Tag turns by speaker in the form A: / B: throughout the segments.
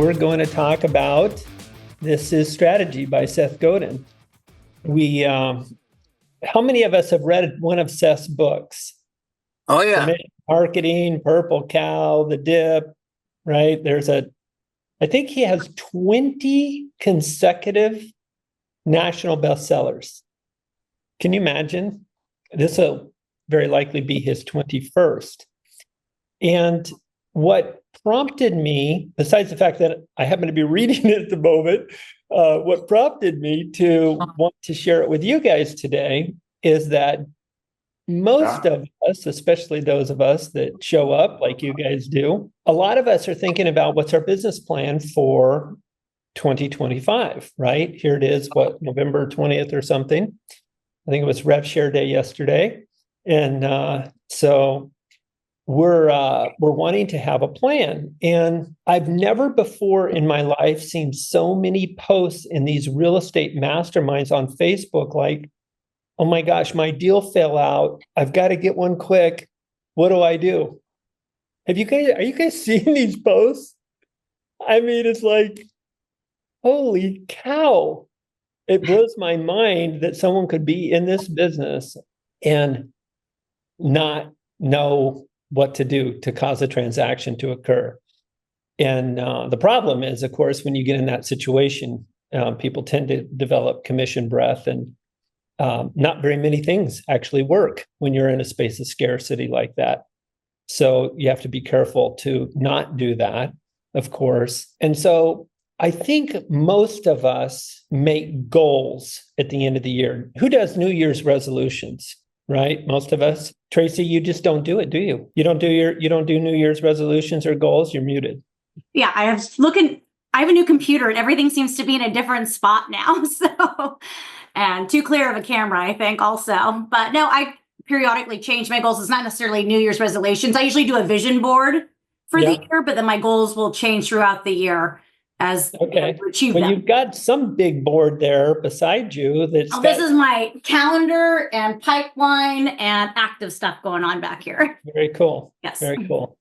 A: we're going to talk about This is Strategy by Seth Godin. How many of us have read one of Seth's books?
B: Oh yeah.
A: Marketing, Purple Cow, The Dip, right? I think he has 20 consecutive national bestsellers. Can you imagine? This will very likely be his 21st. And what prompted me, besides the fact that I happen to be reading it at the moment, what prompted me to want to share it with you guys today is that most of us, especially those of us that show up like you guys do, a lot of us are thinking about what's our business plan for 2025, right? Here it is, November 20th or something. I think it was Rev Share Day yesterday. And so we're wanting to have a plan. And I've never before in my life seen so many posts in these real estate masterminds on Facebook like, oh my gosh, my deal fell out. I've got to get one quick. What do I do? Are you guys seeing these posts? I mean, it's like, holy cow. It blows my mind that someone could be in this business and not know what to do to cause a transaction to occur. And the problem is, of course, when you get in that situation, people tend to develop commission breath, and not very many things actually work when you're in a space of scarcity like that. So you have to be careful to not do that, of course. And so I think most of us make goals at the end of the year. Who does New Year's resolutions? Right? Most of us. Tracy, you just don't do it, do you? You don't do New Year's resolutions or goals? You're muted.
C: Yeah, I have a new computer and everything seems to be in a different spot now. So, and too clear of a camera, I think also. But no, I periodically change my goals. It's not necessarily New Year's resolutions. I usually do a vision board for the year, but then my goals will change throughout the year as
A: okay.
C: Achieve
A: well,
C: them.
A: You've got some big board there beside you. This
C: is my calendar and pipeline and active stuff going on back here.
A: Very cool.
C: Yes.
A: Very cool.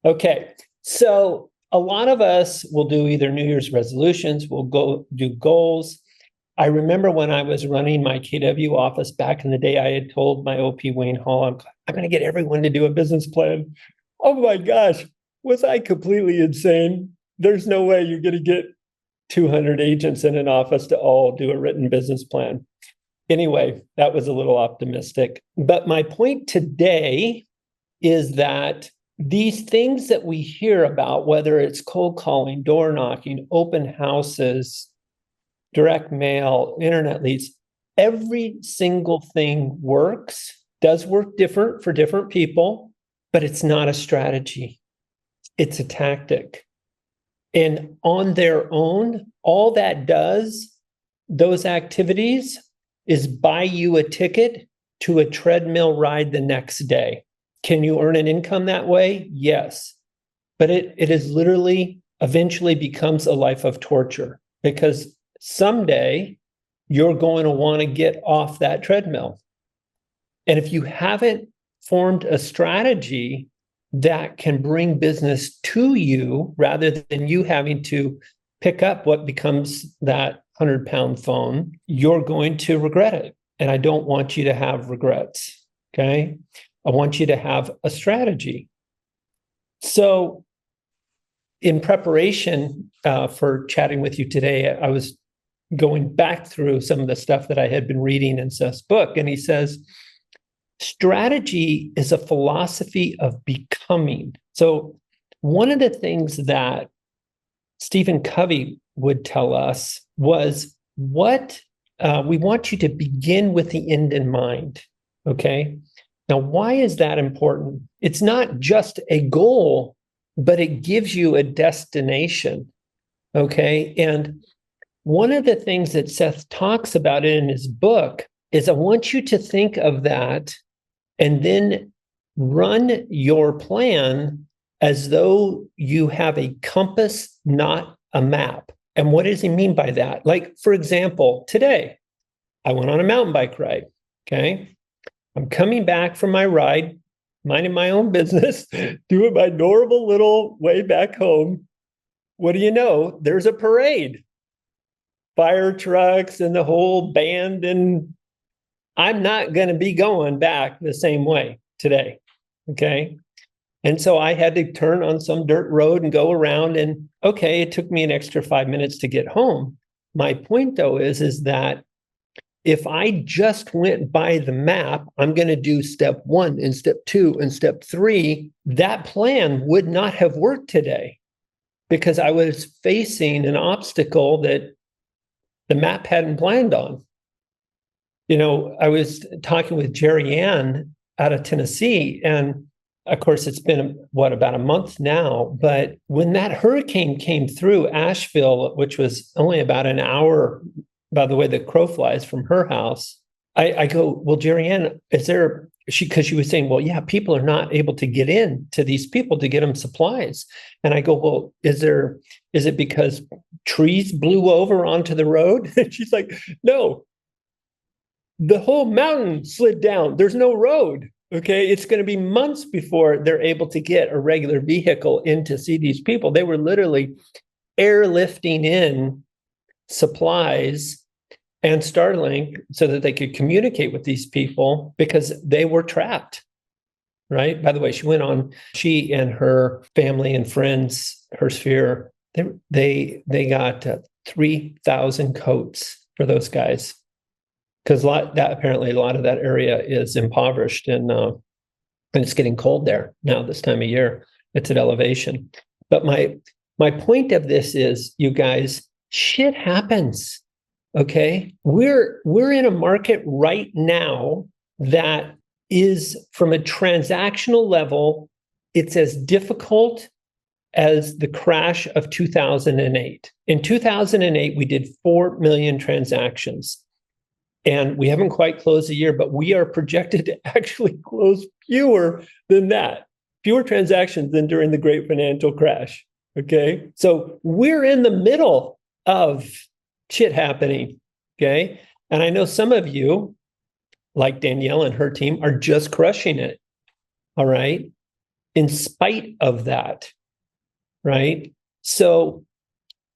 A: Okay. So a lot of us will do either New Year's resolutions, we'll go do goals. I remember when I was running my KW office back in the day, I had told my OP Wayne Hall, I'm going to get everyone to do a business plan. Oh my gosh, was I completely insane? There's no way you're going to get 200 agents in an office to all do a written business plan. Anyway, that was a little optimistic. But my point today is that these things that we hear about, whether it's cold calling, door knocking, open houses, direct mail, internet leads, every single thing does work different for different people, but it's not a strategy. It's a tactic. And on their own, all that does, those activities, is buy you a ticket to a treadmill ride the next day. Can you earn an income that way? Yes. But it is literally eventually becomes a life of torture, because someday you're going to want to get off that treadmill. And if you haven't formed a strategy that can bring business to you rather than you having to pick up what becomes that 100-pound phone, you're going to regret it. And I don't want you to have regrets. Okay. I want you to have a strategy. So in preparation for chatting with you today, I was going back through some of the stuff that I had been reading in Seth's book. And he says, strategy is a philosophy of becoming. So one of the things that Stephen Covey would tell us was we want you to begin with the end in mind. Okay. Now, why is that important? It's not just a goal, but it gives you a destination. Okay. And one of the things that Seth talks about in his book is I want you to think of that and then run your plan as though you have a compass, not a map. And what does he mean by that? Like, for example, today, I went on a mountain bike ride, okay? I'm coming back from my ride, minding my own business, doing my normal little way back home. what do you know? There's a parade, fire trucks and the whole band. And I'm not going to be going back the same way today. Okay. And so I had to turn on some dirt road and go around. And okay, it took me an extra 5 minutes to get home. My point, though, is that if I just went by the map, I'm going to do step 1 and step 2 and step 3, that plan would not have worked today because I was facing an obstacle that the map hadn't planned on. You know, I was talking with Jerry Ann out of Tennessee, and of course, it's been, about a month now. But when that hurricane came through Asheville, which was only about an hour, by the way the crow flies, from her house, I go, well, Jerry Ann, because she was saying, well, yeah, people are not able to get in to these people to get them supplies. And I go, well, is it because trees blew over onto the road? And she's like, no, the whole mountain slid down. There's no road. Okay, it's going to be months before they're able to get a regular vehicle in to see these people. They were literally airlifting in supplies and Starlink so that they could communicate with these people because they were trapped, right? By the way, she and her family and friends, her sphere, they got 3,000 coats for those guys. Because apparently a lot of that area is impoverished and it's getting cold there now this time of year. It's at elevation. But my point of this is, you guys, shit happens. Okay, we're in a market right now that is, from a transactional level, it's as difficult as the crash of 2008. In 2008, we did 4 million transactions. And we haven't quite closed the year, but we are projected to actually close fewer than that, fewer transactions than during the great financial crash. Okay. So we're in the middle of shit happening. Okay. And I know some of you, like Danielle and her team, are just crushing it. All right. In spite of that. Right. So,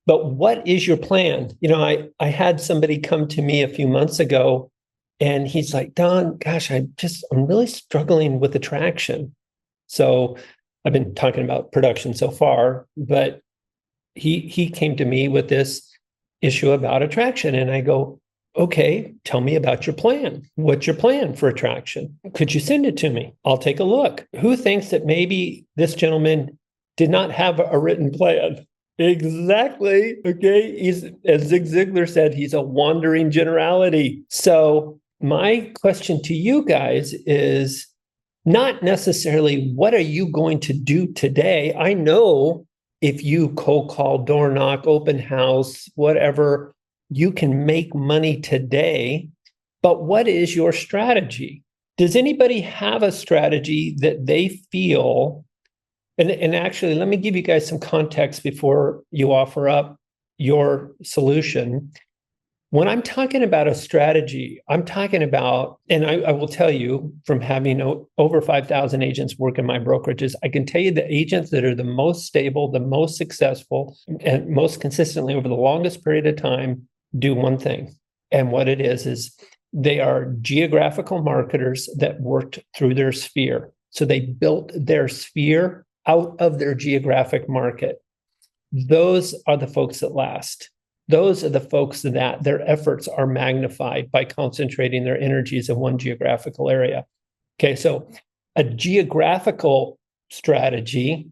A: but what is your plan? You know, I had somebody come to me a few months ago and he's like, Don, gosh, I'm really struggling with attraction. So I've been talking about production so far, but he came to me with this issue about attraction. And I go, okay, tell me about your plan. What's your plan for attraction? Could you send it to me? I'll take a look. Who thinks that maybe this gentleman did not have a written plan? Exactly. Okay. He's, as Zig Ziglar said, he's a wandering generality. So my question to you guys is not necessarily what are you going to do today? I know if you cold call, door knock, open house, whatever, you can make money today. But what is your strategy? Does anybody have a strategy that they feel? And actually, let me give you guys some context before you offer up your solution. When I'm talking about a strategy, I'm talking about, and I will tell you from having over 5,000 agents work in my brokerages, I can tell you the agents that are the most stable, the most successful, and most consistently over the longest period of time do one thing. And what it is they are geographical marketers that worked through their sphere. So they built their sphere out of their geographic market. Those are the folks that last. Those are the folks that their efforts are magnified by concentrating their energies in one geographical area. Okay, so a geographical strategy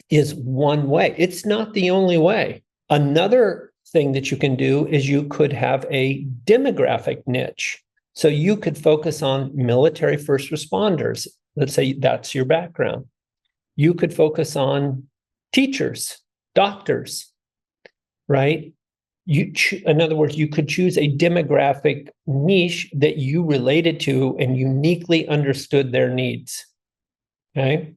A: is one way. It's not the only way. Another thing that you can do is you could have a demographic niche. So you could focus on military first responders. Let's say that's your background. You could focus on teachers, doctors, right? In other words, you could choose a demographic niche that you related to and uniquely understood their needs. Okay.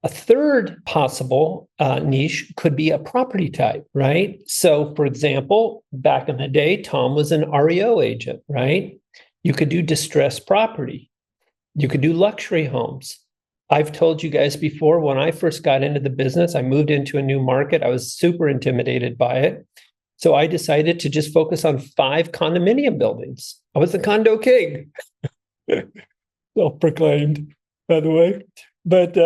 A: A third possible niche could be a property type, right? So, for example, back in the day, Tom was an REO agent, right? You could do distressed property. You could do luxury homes. I've told you guys before, when I first got into the business, I moved into a new market. I was super intimidated by it. So I decided to just focus on 5 condominium buildings. I was the condo king. Self-proclaimed, by the way. But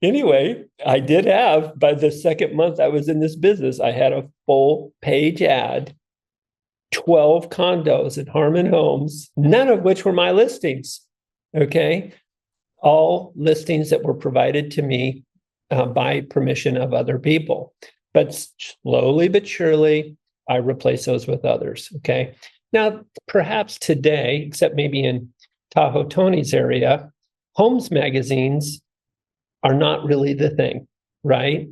A: anyway, I did have, by the second month I was in this business, I had a full page ad, 12 condos in Harmon Homes, none of which were my listings. Okay. All listings that were provided to me by permission of other people. But slowly but surely, I replace those with others. Okay. Now, perhaps today, except maybe in Tahoe Tony's area, homes magazines are not really the thing, right?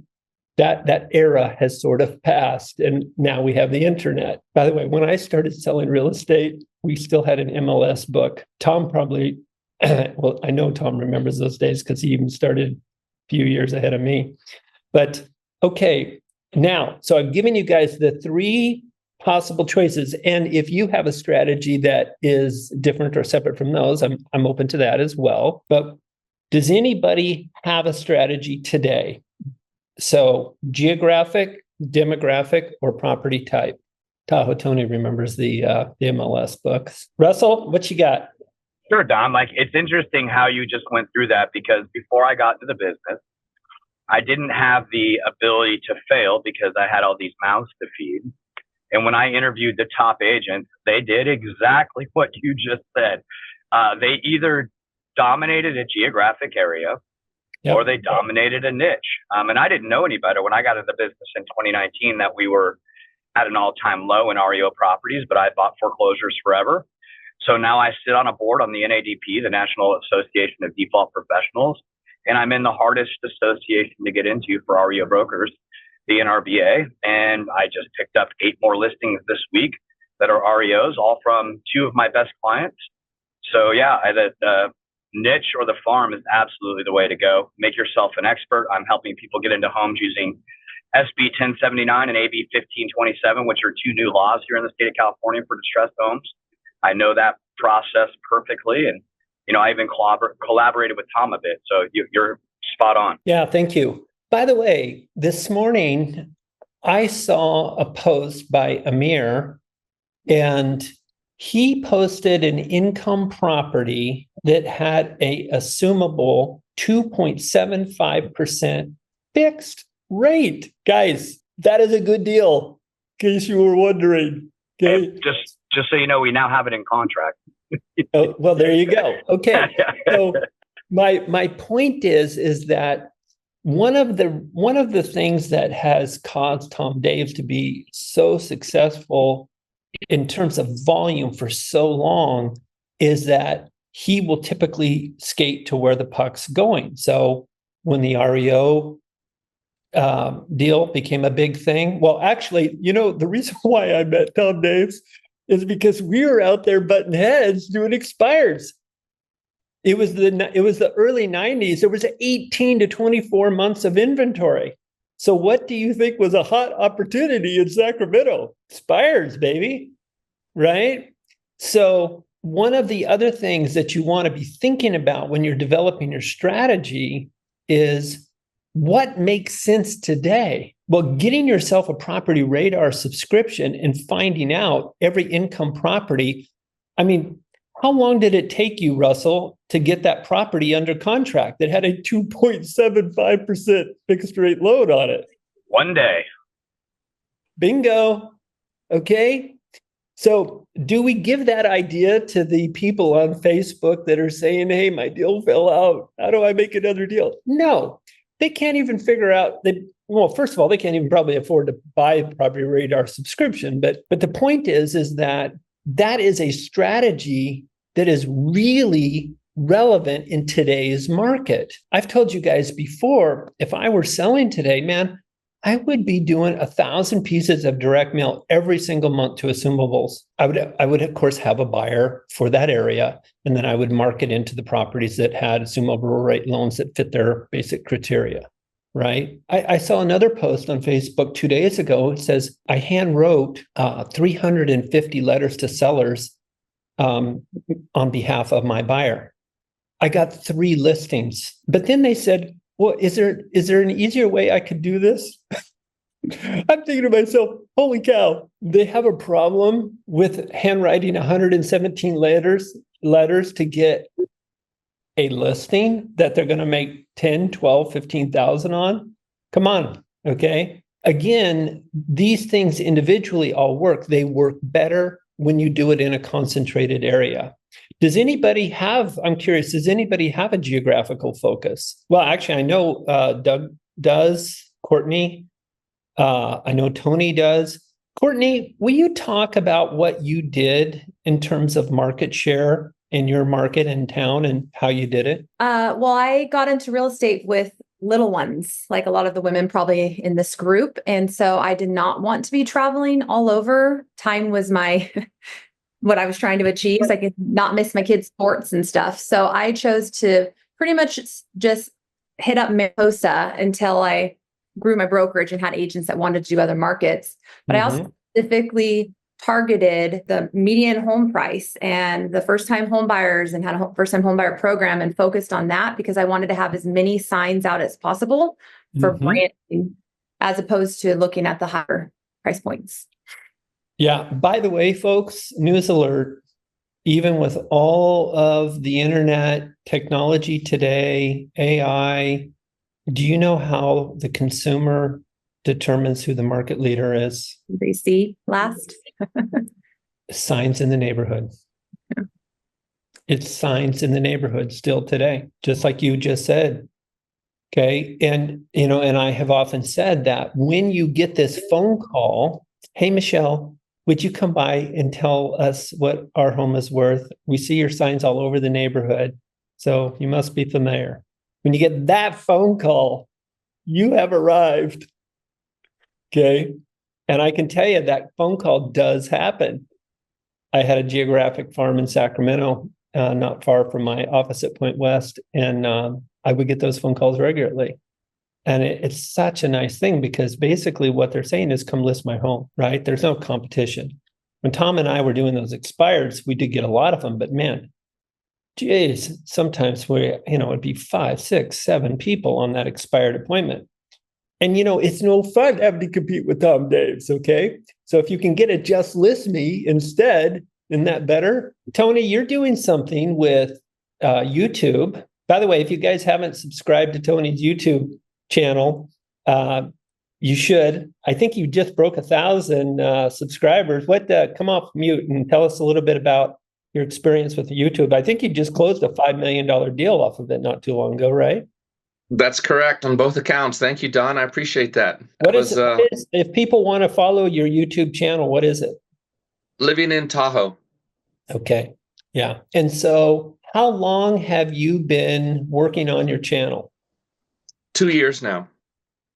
A: That era has sort of passed, and now we have the internet. By the way, when I started selling real estate, we still had an MLS book. Tom probably, well, I know Tom remembers those days because he even started a few years ahead of me. But okay, now, so I've given you guys the 3 possible choices. And if you have a strategy that is different or separate from those, I'm open to that as well. But does anybody have a strategy today? So geographic, demographic, or property type? Tahoe Tony remembers the MLS books. Russell, what you got?
B: Sure, Don. Like, it's interesting how you just went through that, because before I got into the business, I didn't have the ability to fail because I had all these mouths to feed. And when I interviewed the top agents, they did exactly what you just said. They either dominated a geographic area, yep, or they dominated a niche. And I didn't know any better when I got into the business in 2019 that we were at an all-time low in REO properties, but I bought foreclosures forever. So now I sit on a board on the NADP, the National Association of Default Professionals, and I'm in the hardest association to get into for REO brokers, the NRBA. And I just picked up 8 more listings this week that are REOs, all from 2 of my best clients. So yeah, the niche or the farm is absolutely the way to go. Make yourself an expert. I'm helping people get into homes using SB 1079 and AB 1527, which are 2 new laws here in the state of California for distressed homes. I know that process perfectly. And, I even collaborated with Tom a bit. So you're spot on.
A: Yeah, thank you. By the way, this morning, I saw a post by Amir, and he posted an income property that had a assumable 2.75% fixed rate. Guys, that is a good deal, in case you were wondering. Okay.
B: And just so you know, we now have it in contract.
A: Oh, well, there you go. Okay. So my point is that one of the things that has caused Tom Daves to be so successful in terms of volume for so long is that he will typically skate to where the puck's going. So when the REO deal became a big thing, well, actually, the reason why I met Tom Daves is because we were out there butting heads doing expires. It was the early 90s. There was 18 to 24 months of inventory. So what do you think was a hot opportunity in Sacramento? Expires, baby, right? So one of the other things that you want to be thinking about when you're developing your strategy is what makes sense today. Well, getting yourself a property radar subscription and finding out every income property. I mean, how long did it take you, Russell, to get that property under contract that had a 2.75% fixed rate loan on it?
B: 1 day.
A: Bingo. Okay. So do we give that idea to the people on Facebook that are saying, hey, my deal fell out. How do I make another deal? No, they can't even figure out that. Well, first of all, they can't even probably afford to buy a property radar subscription. But the point is that is a strategy that is really relevant in today's market. I've told you guys before, if I were selling today, man, I would be doing 1,000 pieces of direct mail every single month to assumables. I would of course have a buyer for that area, and then I would market into the properties that had assumable rate loans that fit their basic criteria. Right. I saw another post on Facebook 2 days ago. It says, I hand wrote 350 letters to sellers on behalf of my buyer. I got 3 listings. But then they said, well, is there an easier way I could do this? I'm thinking to myself, holy cow, they have a problem with handwriting 117 letters to get a listing that they're going to make 10, 12, 15,000 on. Come on. Okay. Again, these things individually all work. They work better when you do it in a concentrated area. I'm curious, does anybody have a geographical focus? Well, actually, I know Doug does, Courtney. I know Tony does. Courtney, will you talk about what you did in terms of market share in your market in town and how you did it?
D: Well, I got into real estate with little ones, like a lot of the women probably in this group. And so I did not want to be traveling all over. Time was my what I was trying to achieve. So I could not miss my kids' sports and stuff. So I chose to pretty much just hit up Mariposa until I grew my brokerage and had agents that wanted to do other markets. But I also specifically targeted the median home price and the first-time home buyers and had a first-time home buyer program and focused on that because I wanted to have as many signs out as possible for branding as opposed to looking at the higher price points.
A: Yeah. By the way, folks, news alert, even with all of the internet technology today, AI, do you know how the consumer determines who the market leader is?
D: They see last.
A: Signs in the neighborhood.
D: Yeah.
A: It's signs in the neighborhood still today, just like you just said. Okay. And, and I have often said that when you get this phone call, hey, Michelle, would you come by and tell us what our home is worth? We see your signs all over the neighborhood, so you must be familiar. When you get that phone call, you have arrived. Okay. And I can tell you that phone call does happen. I had a geographic farm in Sacramento, not far from my office at Point West, and I would get those phone calls regularly. And it's such a nice thing because basically what they're saying is come list my home, right? There's no competition. When Tom and I were doing those expireds, we did get a lot of them, but man, geez, sometimes it'd be 5, 6, 7 people on that expired appointment. And, it's no fun having to compete with Tom Daves, okay? So if you can get a just list me instead, isn't that better? Tony, you're doing something with YouTube. By the way, if you guys haven't subscribed to Tony's YouTube channel, you should. I think you just broke 1,000 subscribers. Come off mute and tell us a little bit about your experience with YouTube. I think you just closed a $5 million deal off of it not too long ago, right?
E: That's correct on both accounts. Thank you, Don. I appreciate that.
A: What is it? If people want to follow your YouTube channel, what is it?
E: Living in Tahoe.
A: Okay. Yeah. And so how long have you been working on your channel?
E: 2 years now.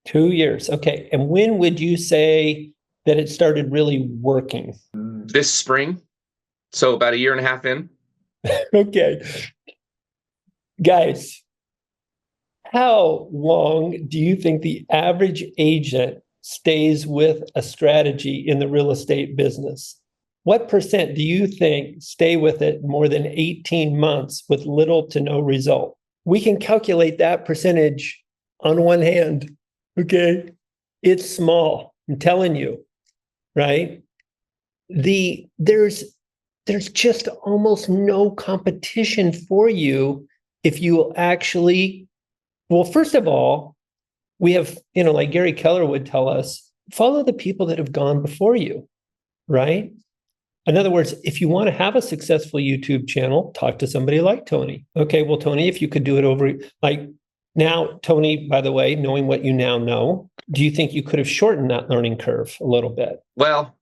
A: 2 years. Okay. And when would you say that it started really working?
E: This spring. So about 1.5 years in.
A: Okay. Guys, how long do you think the average agent stays with a strategy in the real estate business? What percent do you think stay with it more than 18 months with little to no result? We can calculate that percentage on one hand. Okay. It's small. I'm telling you, right? There's just almost no competition for you if you will actually, well, first of all, we have, like Gary Keller would tell us, follow the people that have gone before you, right? In other words, if you want to have a successful YouTube channel, talk to somebody like Tony. Okay, well, Tony, if you could do it over, like now, Tony, by the way, knowing what you now know, do you think you could have shortened that learning curve a little bit?
E: Well,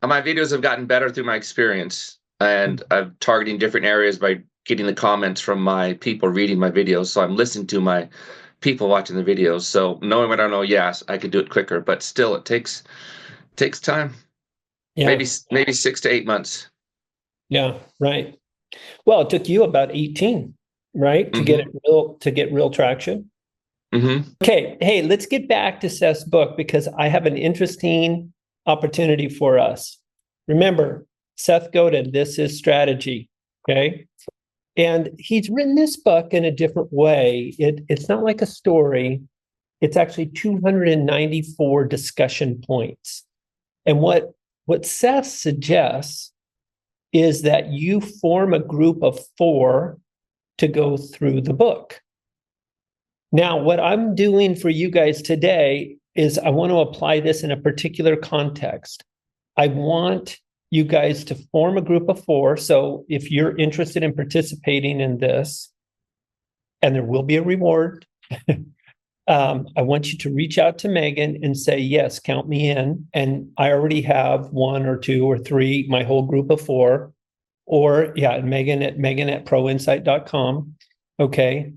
E: my videos have gotten better through my experience, and I'm targeting different areas by getting the comments from my people reading my videos. So I'm listening to my people watching the videos. So knowing what I know, yes, I could do it quicker, but still it takes time. Yeah. Maybe 6 to 8 months.
A: Yeah, right. Well, it took you about 18, right? To get real traction. Okay. Hey, let's get back to Seth's book because I have an interesting opportunity for us. Remember, Seth Godin, this is strategy. Okay. And he's written this book in a different way. It's not like a story. It's actually 294 discussion points. And what Seth suggests is that you form a group of 4 to go through the book. Now, what I'm doing for you guys today is I want to apply this in a particular context. I want you guys to form a group of 4. So if you're interested in participating in this, and there will be a reward, I want you to reach out to Megan and say, yes, count me in. And I already have 1 or 2 or 3, my whole group of 4. Or Megan at proinsight.com. Okay.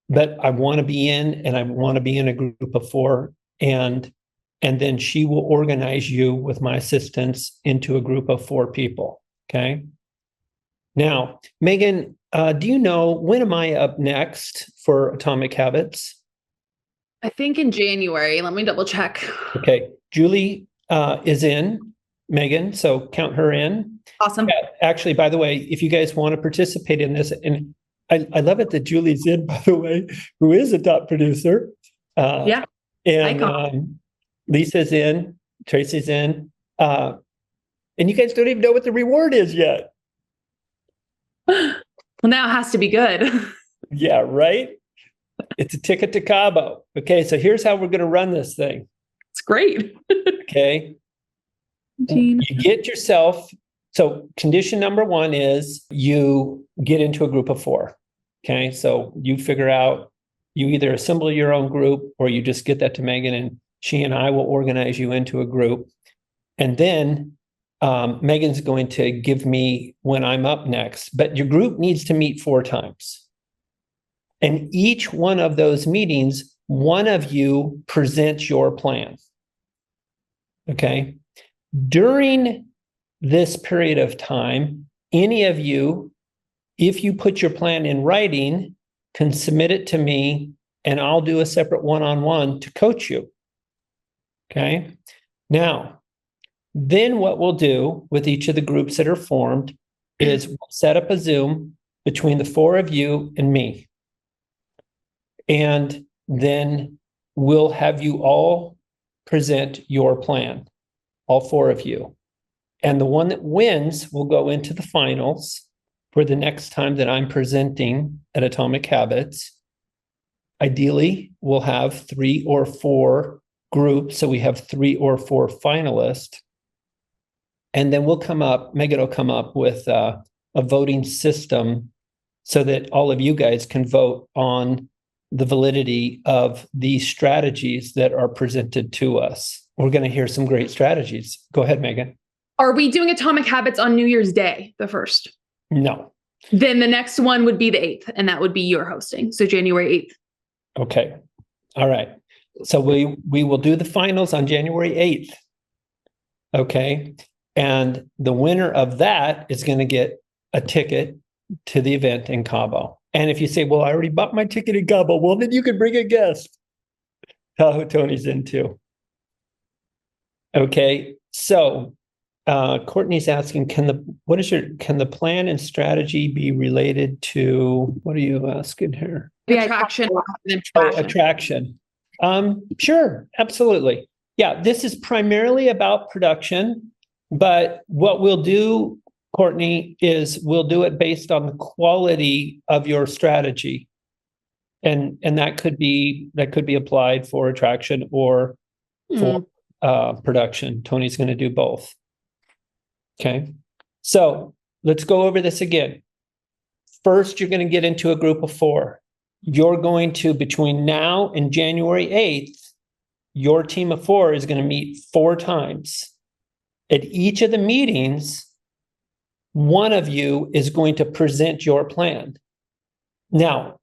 A: But I want to be in, and I want to be in a group of 4. And then she will organize you with my assistance into a group of 4 people. Okay. Now, Megan, do you know, when am I up next for Atomic Habits?
F: I think in January. Let me double check.
A: Okay. Julie is in, Megan, so count her in.
F: Awesome.
A: Actually, by the way, if you guys want to participate in this, and I love it that Julie's in, by the way, who is a top producer.
F: Yeah.
A: And Lisa's in, Tracy's in. And you guys don't even know what the reward is yet.
F: Well, now it has to be good.
A: Yeah, right? It's a ticket to Cabo. Okay, so here's how we're going to run this thing.
F: It's great.
A: Okay.
F: Gene.
A: You get yourself, so condition number 1 is you get into a group of 4. Okay, so you figure out, you either assemble your own group or you just get that to Megan and she and I will organize you into a group. And then Megan's going to give me when I'm up next, but your group needs to meet 4 times. And each one of those meetings, one of you presents your plan. Okay. During this period of time, any of you, if you put your plan in writing, can submit it to me and I'll do a separate one-on-one to coach you. Okay. Now, then what we'll do with each of the groups that are formed is we'll set up a Zoom between the 4 of you and me. And then we'll have you all present your plan, all 4 of you. And the one that wins will go into the finals for the next time that I'm presenting at Atomic Habits. Ideally, we'll have 3 or 4 groups. So we have 3 or 4 finalists. And then Megan will come up with a voting system so that all of you guys can vote on the validity of these strategies that are presented to us. We're going to hear some great strategies. Go ahead, Megan.
F: Are we doing Atomic Habits on New Year's Day, the 1st?
A: No.
F: Then the next one would be the 8th, and that would be your hosting. So January 8th.
A: Okay. All right. So we will do the finals on January 8th. Okay. And the winner of that is going to get a ticket to the event in Cabo. And if you say, well, I already bought my ticket in Cabo, well, then you can bring a guest. Tell who Tony's into. Okay. So Courtney's asking, can the plan and strategy be related to, what are you asking here?
F: Attraction.
A: Attraction. Sure, absolutely. Yeah, this is primarily about production, but what we'll do, Courtney, is we'll do it based on the quality of your strategy. And that could be applied for attraction or for production. Tony's going to do both. Okay. So let's go over this again. First, you're going to get into a group of 4. You're going to, between now and January 8th, your team of 4 is going to meet 4 times. At each of the meetings, one of you is going to present your plan. Now,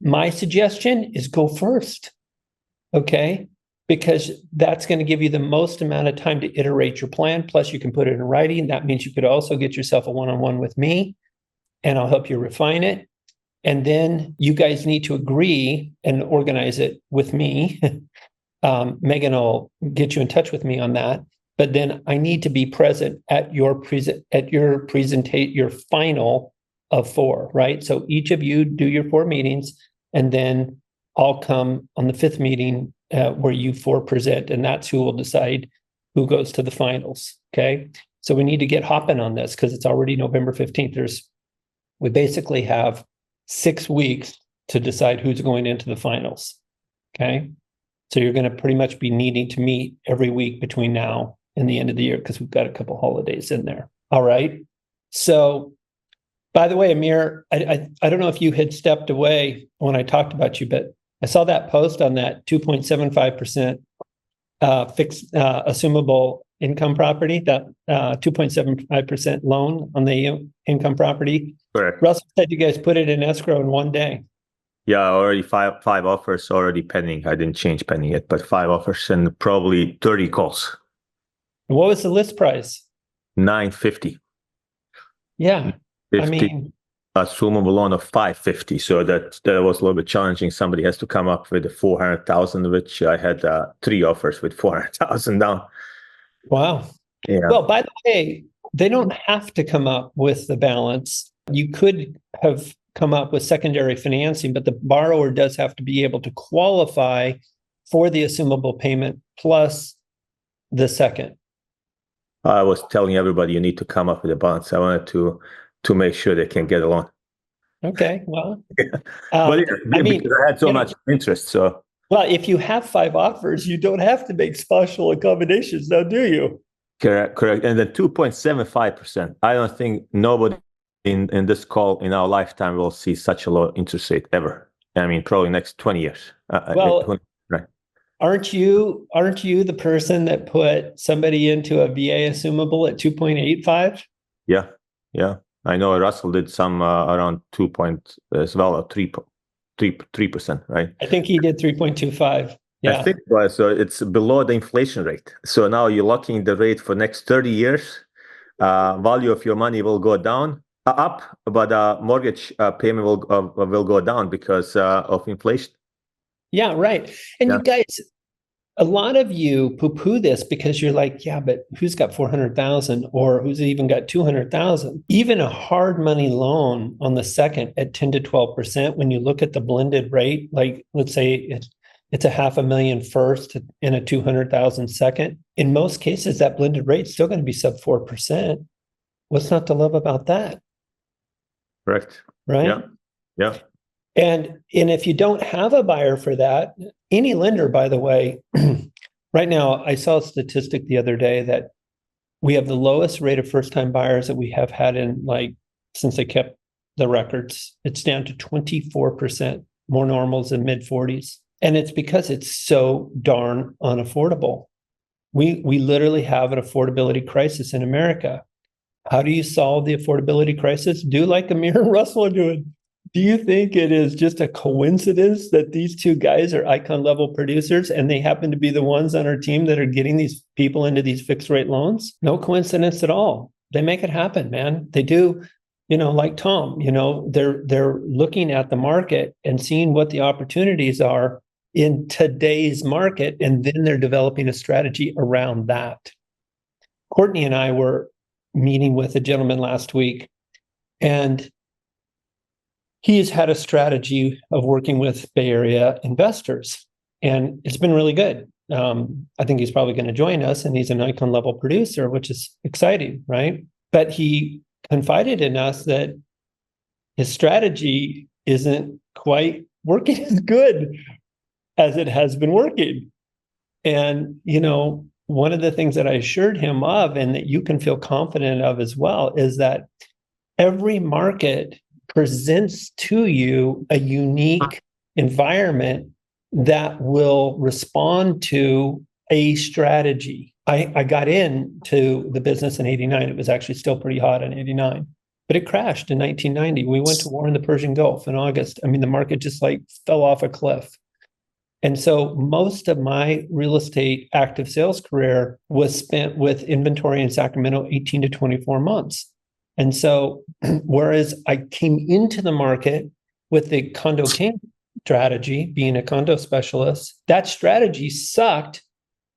A: my suggestion is go first. Okay? Because that's going to give you the most amount of time to iterate your plan. Plus, you can put it in writing. That means you could also get yourself a one-on-one with me, and I'll help you refine it. And then you guys need to agree and organize it with me. Megan will get you in touch with me on that. But then I need to be present at your final of 4, right? So each of you do your 4 meetings, and then I'll come on the 5th meeting where you 4 present, and that's who will decide who goes to the finals. Okay. So we need to get hopping on this because it's already November 15th. We basically have 6 weeks to decide who's going into the finals. Okay. So you're going to pretty much be needing to meet every week between now and the end of the year because we've got a couple holidays in there. All right. So, by the way, Amir, I don't know if you had stepped away when I talked about you, but I saw that post on that 2.75% fixed assumable income property, that 2.75% loan on the income property.
G: Correct.
A: Russell said you guys put it in escrow in one day.
G: Yeah, already five offers already pending. I didn't change pending yet, but 5 offers and probably 30 calls.
A: What was the list price?
G: $950.
A: Yeah.
G: 50,
A: I mean,
G: assumable loan of $550. So that was a little bit challenging. Somebody has to come up with the 400,000, which I had 3 offers with 400,000 down.
A: wow.
G: Yeah.
A: Well, by the way, they don't have to come up with the balance. You could have come up with secondary financing, but the borrower does have to be able to qualify for the assumable payment plus the second.
G: I was telling everybody you need to come up with a balance. I wanted to make sure they can get a loan.
A: Okay, well,
G: But
A: I mean,
G: because I had so much interest, so.
A: Well, if you have 5 offers, you don't have to make special accommodations now, do you?
G: Correct. And then 2.75%. I don't think nobody in this call in our lifetime will see such a low interest rate ever. I mean, probably next 20 years.
A: Well,
G: right.
A: Aren't you the person that put somebody into a VA assumable at 2.85?
G: Yeah. I know Russell did some around 2 as well, or 3%, right?
A: I think he did 3.25. Yeah.
G: I think so. It's below the inflation rate. So now you're locking the rate for next 30 years. Value of your money will go down, up, but mortgage payment will go down because of inflation.
A: Yeah, right. And you guys, a lot of you poo-poo this because you're like, yeah, but who's got 400,000 or who's even got 200,000? Even a hard money loan on the second at 10 to 12%, when you look at the blended rate, like let's say it's a $500,000 first and a 200,000 second. In most cases, that blended rate is still going to be sub 4%. What's not to love about that?
G: Correct.
A: Right?
G: Yeah.
A: And if you don't have a buyer for that, any lender, by the way, right now, I saw a statistic the other day that we have the lowest rate of first-time buyers that we have had since they kept the records. It's down to 24%, more normals in mid-40s. And it's because it's so darn unaffordable. We literally have an affordability crisis in America. How do you solve the affordability crisis? Do like Amir and Russell are doing. Do you think it is just a coincidence that these 2 guys are icon level producers and they happen to be the ones on our team that are getting these people into these fixed rate loans? No coincidence at all. They make it happen, man. They do, like Tom, they're looking at the market and seeing what the opportunities are in today's market, and then they're developing a strategy around that. Courtney and I were meeting with a gentleman last week, and he's had a strategy of working with Bay Area investors, and it's been really good. I think he's probably going to join us, and he's an icon level producer, which is exciting, right? But he confided in us that his strategy isn't quite working as good as it has been working. And, one of the things that I assured him of, and that you can feel confident of as well, is that every market presents to you a unique environment that will respond to a strategy. I got into the business in 89. It was actually still pretty hot in 89, but it crashed in 1990. We went to war in the Persian Gulf in August. I mean, the market just fell off a cliff. And so most of my real estate active sales career was spent with inventory in Sacramento, 18 to 24 months. And so, whereas I came into the market with the condo king strategy, being a condo specialist, that strategy sucked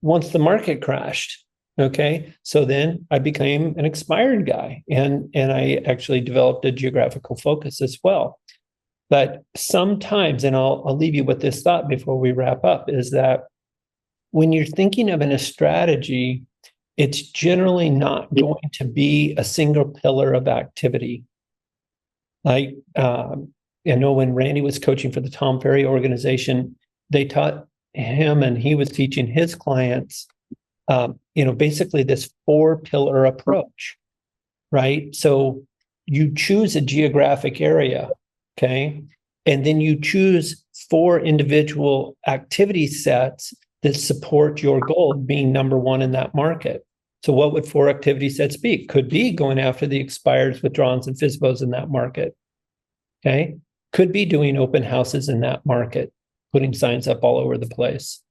A: once the market crashed. Okay. So then I became an expired guy, and I actually developed a geographical focus as well. But sometimes, and I'll leave you with this thought before we wrap up, is that when you're thinking of a strategy, it's generally not going to be a single pillar of activity. Like, I know when Randy was coaching for the Tom Ferry organization, they taught him, and he was teaching his clients, basically this 4-pillar approach, right? So you choose a geographic area, okay? And then you choose 4 individual activity sets that support your goal of being number one in that market. So what would 4 activity sets be? Could be going after the expireds, withdrawals, and FSBOs in that market, okay? Could be doing open houses in that market, putting signs up all over the place.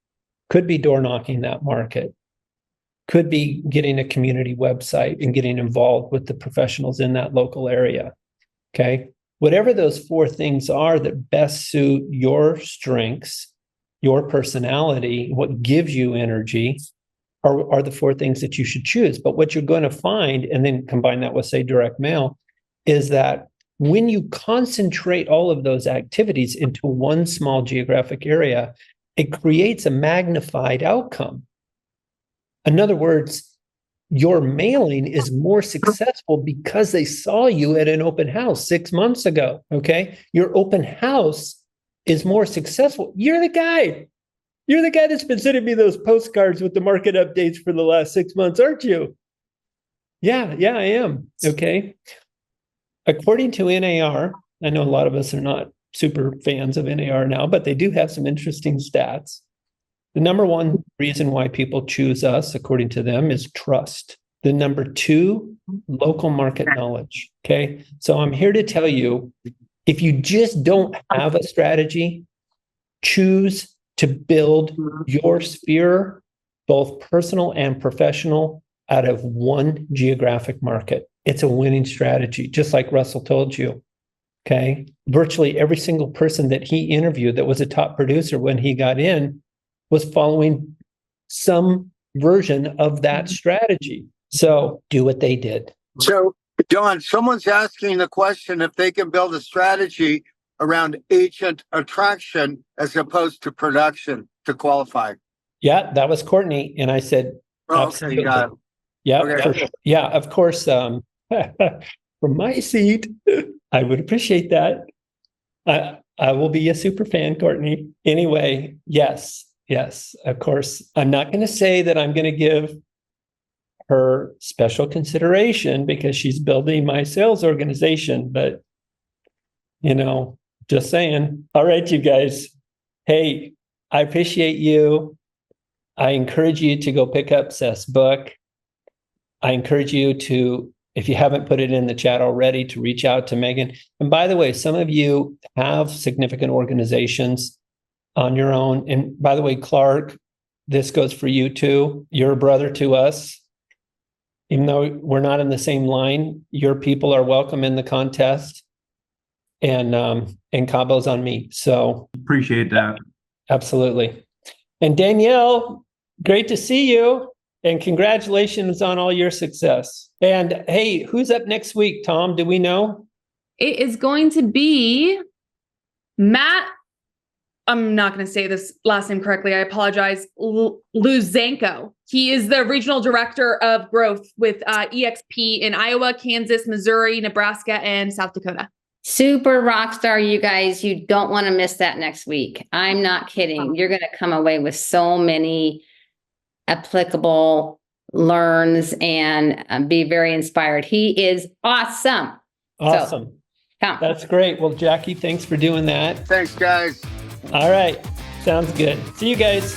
A: Could be door knocking that market. Could be getting a community website and getting involved with the professionals in that local area, okay? Whatever those 4 things are that best suit your strengths, your personality, what gives you energy, are the 4 things that you should choose. But what you're going to find, and then combine that with, say, direct mail, is that when you concentrate all of those activities into one small geographic area, it creates a magnified outcome. In other words, your mailing is more successful because they saw you at an open house 6 months ago, okay? Your open house is more successful. You're the guy that's been sending me those postcards with the market updates for the last 6 months, aren't you? Yeah, I am, okay? According to NAR, I know a lot of us are not super fans of NAR now, but they do have some interesting stats. The number 1 reason why people choose us, according to them, is trust. The number 2, local market knowledge. Okay. So I'm here to tell you, if you just don't have a strategy, choose to build your sphere, both personal and professional, out of one geographic market. It's a winning strategy, just like Russell told you. Okay. Virtually every single person that he interviewed that was a top producer when he got in was following some version of that strategy. So do what they did.
H: So, Don, someone's asking the question if they can build a strategy around agent attraction as opposed to production to qualify.
A: Yeah, that was Courtney. And I said,
H: okay, you got it.
A: Yeah,
H: Okay.
A: yeah, of course. From my seat, I would appreciate that. I will be a super fan, Courtney. Anyway, yes, of course. I'm not going to say that I'm going to give her special consideration because she's building my sales organization, but just saying. All right, you guys. Hey, I appreciate you. I encourage you to go pick up Seth's book. I encourage you to, if you haven't put it in the chat already, to reach out to Megan. And by the way, some of you have significant organizations on your own. And by the way, Clark, this goes for you too. You're a brother to us. Even though we're not in the same line, your people are welcome in the contest. And Cabo's on me. So
I: appreciate that.
A: Absolutely. And Danielle, great to see you. And congratulations on all your success. And hey, who's up next week, Tom? Do we know?
F: It is going to be Matt. I'm not going to say this last name correctly. I apologize. Luzanko. He is the regional director of growth with EXP in Iowa, Kansas, Missouri, Nebraska, and South Dakota.
J: Super rock star, you guys. You don't want to miss that next week. I'm not kidding. You're going to come away with so many applicable learns and be very inspired. He is awesome.
A: Awesome.
J: So, come.
A: That's great. Well, Jackie, thanks for doing that.
H: Thanks, guys.
A: All right. Sounds good. See you guys.